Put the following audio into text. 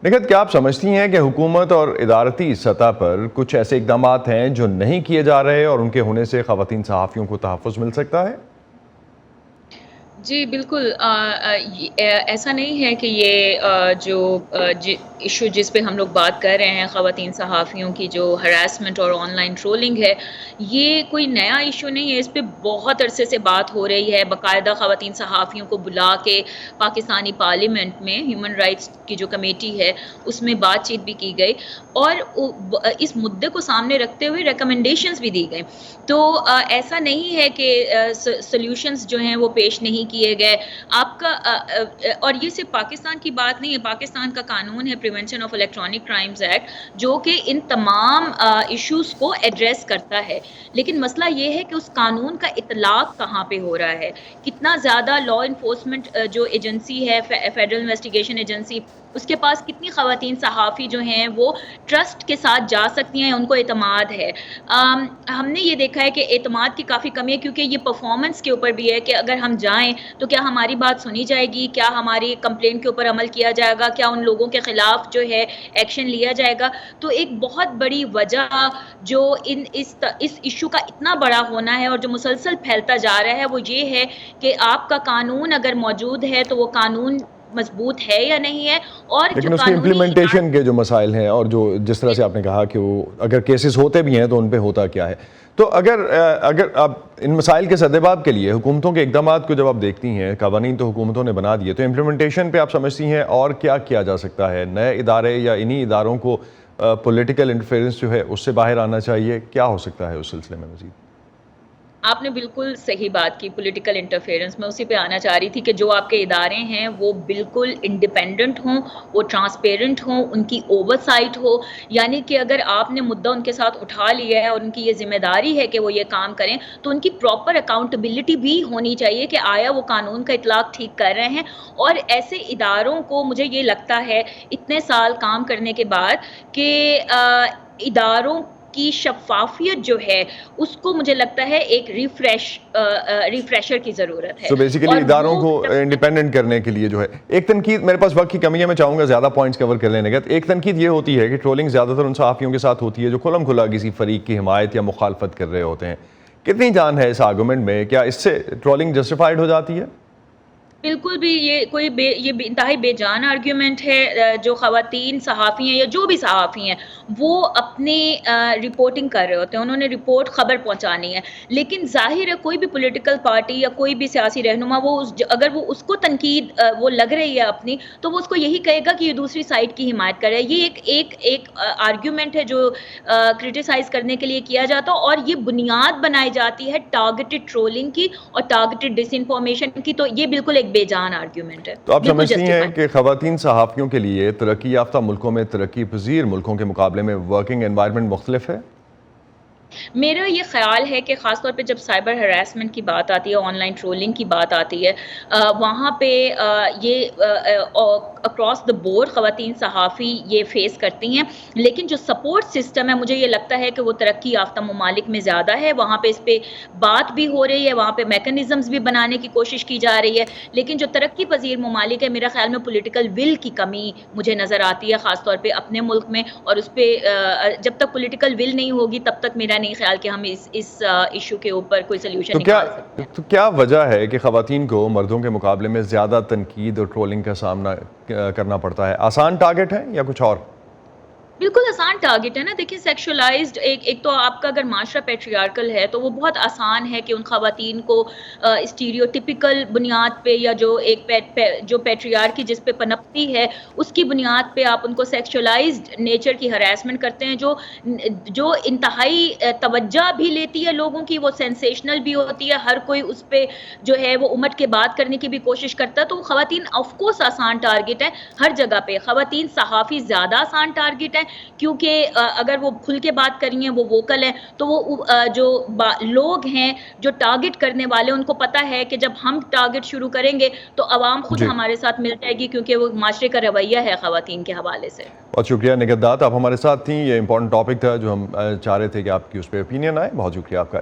نکھت، کیا آپ سمجھتی ہیں کہ حکومت اور ادارتی سطح پر کچھ ایسے اقدامات ہیں جو نہیں کیے جا رہے اور ان کے ہونے سے خواتین صحافیوں کو تحفظ مل سکتا ہے؟ جی بالکل ایسا نہیں ہے کہ یہ جو ایشو جس پہ ہم لوگ بات کر رہے ہیں خواتین صحافیوں کی جو ہراسمنٹ اور آن لائن ٹرولنگ ہے، یہ کوئی نیا ایشو نہیں ہے۔ اس پہ بہت عرصے سے بات ہو رہی ہے، باقاعدہ خواتین صحافیوں کو بلا کے پاکستانی پارلیمنٹ میں ہیومن رائٹس کی جو کمیٹی ہے اس میں بات چیت بھی کی گئی، اور اس مدعے کو سامنے رکھتے ہوئے ریکمنڈیشنز بھی دی گئیں۔ تو ایسا نہیں ہے کہ سلیوشنز جو ہیں وہ پیش نہیں کیے گئے۔ آپ کا اور یہ صرف پاکستان کی بات نہیں ہے، پاکستان کا قانون ہے prevention of electronic crimes act, جو کہ ان تمام ایشوز کو ایڈریس کرتا ہے۔ لیکن مسئلہ یہ ہے کہ اس قانون کا اطلاق کہاں پہ ہو رہا ہے، کتنا زیادہ لا انفورسمنٹ جو ایجنسی ہے، فیڈرل انویسٹیگیشن ایجنسی، اس کے پاس کتنی خواتین صحافی جو ہیں وہ ٹرسٹ کے ساتھ جا سکتی ہیں، ان کو اعتماد ہے۔ ہم نے یہ دیکھا ہے کہ اعتماد کی کافی کمی ہے، کیونکہ یہ پرفارمنس کے اوپر بھی ہے کہ اگر ہم جائیں تو کیا ہماری بات سنی جائے گی، کیا ہماری کمپلین کے اوپر عمل کیا جائے گا، کیا ان لوگوں کے خلاف جو ہے ایکشن لیا جائے گا۔ تو ایک بہت بڑی وجہ جو اس ایشو کا اتنا بڑا ہونا ہے اور جو مسلسل پھیلتا جا رہا ہے وہ یہ ہے کہ آپ کا قانون اگر موجود ہے تو وہ قانون مضبوط ہے یا نہیں ہے، اور جو لیکن اس کی قانونی امپلیمنٹیشن کے جو مسائل ہیں اور جو جس طرح سے آپ نے کہا کہ وہ اگر کیسز ہوتے بھی ہیں تو ان پہ ہوتا کیا ہے، تو اگر آپ ان مسائل کے سدباب کے لیے حکومتوں کے اقدامات کو جب آپ دیکھتی ہیں، قوانین تو حکومتوں نے بنا دیے، تو امپلیمنٹیشن پہ آپ سمجھتی ہیں اور کیا کیا جا سکتا ہے؟ نئے ادارے یا انہی اداروں کو پولیٹیکل انٹرفیئرنس جو ہے اس سے باہر آنا چاہیے؟ کیا ہو سکتا ہے اس سلسلے میں مزید؟ آپ نے بالکل صحیح بات کی، پولیٹیکل انٹرفیئرنس میں اسی پہ آنا چاہ رہی تھی کہ جو آپ کے ادارے ہیں وہ بالکل انڈیپینڈنٹ ہوں، وہ ٹرانسپیرنٹ ہوں، ان کی اوور سائٹ ہو، یعنی کہ اگر آپ نے مدعا ان کے ساتھ اٹھا لیا ہے اور ان کی یہ ذمہ داری ہے کہ وہ یہ کام کریں، تو ان کی پراپر اکاؤنٹیبلٹی بھی ہونی چاہیے کہ آیا وہ قانون کا اطلاق ٹھیک کر رہے ہیں۔ اور ایسے اداروں کو مجھے یہ لگتا ہے اتنے سال کام کرنے کے بعد کہ اداروں کی شفافیت جو ہے اس کو مجھے لگتا ہے ایک ریفریشر کی ضرورت ہے، سو بیسیکلی اور اداروں وہ کو انڈیپینڈنٹ کرنے کے لیے جو ہے ایک تنقید، میرے پاس وقت کی کمی ہے، میں چاہوں گا زیادہ پوائنٹس کور کر لینے کا۔ ایک تنقید یہ ہوتی ہے کہ ٹرولنگ زیادہ تر ان صحافیوں کے ساتھ ہوتی ہے جو کھلم کھلا کسی فریق کی حمایت یا مخالفت کر رہے ہوتے ہیں۔ کتنی جان ہے اس آرگومنٹ میں؟ کیا اس سے ٹرولنگ جسٹیفائڈ ہو جاتی ہے؟ بالکل بھی یہ یہ انتہائی بے جان آرگیومنٹ ہے۔ جو خواتین صحافی ہیں یا جو بھی صحافی ہیں وہ اپنی رپورٹنگ کر رہے ہوتے ہیں، انہوں نے رپورٹ خبر پہنچانی ہے، لیکن ظاہر ہے کوئی بھی پولیٹیکل پارٹی یا کوئی بھی سیاسی رہنما وہ اگر وہ اس کو تنقید وہ لگ رہی ہے اپنی، تو وہ اس کو یہی کہے گا کہ یہ دوسری سائڈ کی حمایت کر رہا ہے۔ یہ ایک آرگیومنٹ ہے جو کرٹیسائز کرنے کے لیے کیا جاتا ہے، اور یہ بنیاد بنائی جاتی ہے ٹارگیٹڈ ٹرولنگ کی اور ٹارگیٹڈ ڈس انفارمیشن کی۔ تو یہ بالکل ایک بے جان آرگیومنٹ ہے، تو آپ بالکل سمجھتی ہیں جسٹیفائی۔ کہ خواتین صحافیوں کے لیے ترقی یافتہ ملکوں میں ترقی پذیر ملکوں کے مقابلے میں ورکنگ انوائرمنٹ مختلف ہے؟ میرا یہ خیال ہے کہ خاص طور پہ جب سائبر ہراسمنٹ کی بات آتی ہے، آن لائن ٹرولنگ کی بات آتی ہے، وہاں پہ یہ اکراس دا بورڈ خواتین صحافی یہ فیس کرتی ہیں، لیکن جو سپورٹ سسٹم ہے مجھے یہ لگتا ہے کہ وہ ترقی یافتہ ممالک میں زیادہ ہے۔ وہاں پہ اس پہ بات بھی ہو رہی ہے، وہاں پہ میکنزمز بھی بنانے کی کوشش کی جا رہی ہے، لیکن جو ترقی پذیر ممالک ہے میرا خیال میں پولیٹیکل ول کی کمی مجھے نظر آتی ہے، خاص طور پہ اپنے ملک میں۔ اور اس پہ جب تک پولیٹیکل ول نہیں ہوگی تب تک میرا نہیں خیال کہ ہم اس ایشو کے اوپر کوئی سلیوشن نکال سکتے ہیں۔ تو کیا وجہ ہے کہ خواتین کو مردوں کے مقابلے میں زیادہ تنقید اور ٹرولنگ کا سامنا کرنا پڑتا ہے؟ آسان ٹارگٹ ہے یا کچھ اور؟ بالکل آسان ٹارگٹ ہے نا۔ دیکھیں سیکشولائزڈ ایک تو آپ کا اگر معاشرہ پیٹریارکل ہے تو وہ بہت آسان ہے کہ ان خواتین کو اسٹیریوٹیپیکل بنیاد پہ یا جو پیٹریارکی جس پہ پنپتی ہے اس کی بنیاد پہ آپ ان کو سیکشولائزڈ نیچر کی ہراسمنٹ کرتے ہیں، جو انتہائی توجہ بھی لیتی ہے لوگوں کی، وہ سینسیشنل بھی ہوتی ہے، ہر کوئی اس پہ جو ہے وہ امٹ کے بات کرنے کی بھی کوشش کرتا ہے۔ تو خواتین آف کورس آسان ٹارگٹ ہے ہر جگہ پہ۔ خواتین صحافی زیادہ آسان ٹارگٹ ہے، کیونکہ اگر وہ کھل کے بات کری ہیں، وہ ووکل ہیں، تو وہ جو لوگ ہیں جو ٹارگٹ کرنے والے ان کو پتہ ہے کہ جب ہم ٹارگٹ شروع کریں گے تو عوام خود جی، ہمارے ساتھ مل جائے گی، کیونکہ وہ معاشرے کا رویہ ہے خواتین کے حوالے سے۔ بہت شکریہ نگہت دات، آپ ہمارے ساتھ تھیں۔ یہ امپورٹنٹ ٹاپک تھا جو ہم چاہ رہے تھے کہ آپ کی اس پہ اوپینین آئے۔ بہت شکریہ آپ کا۔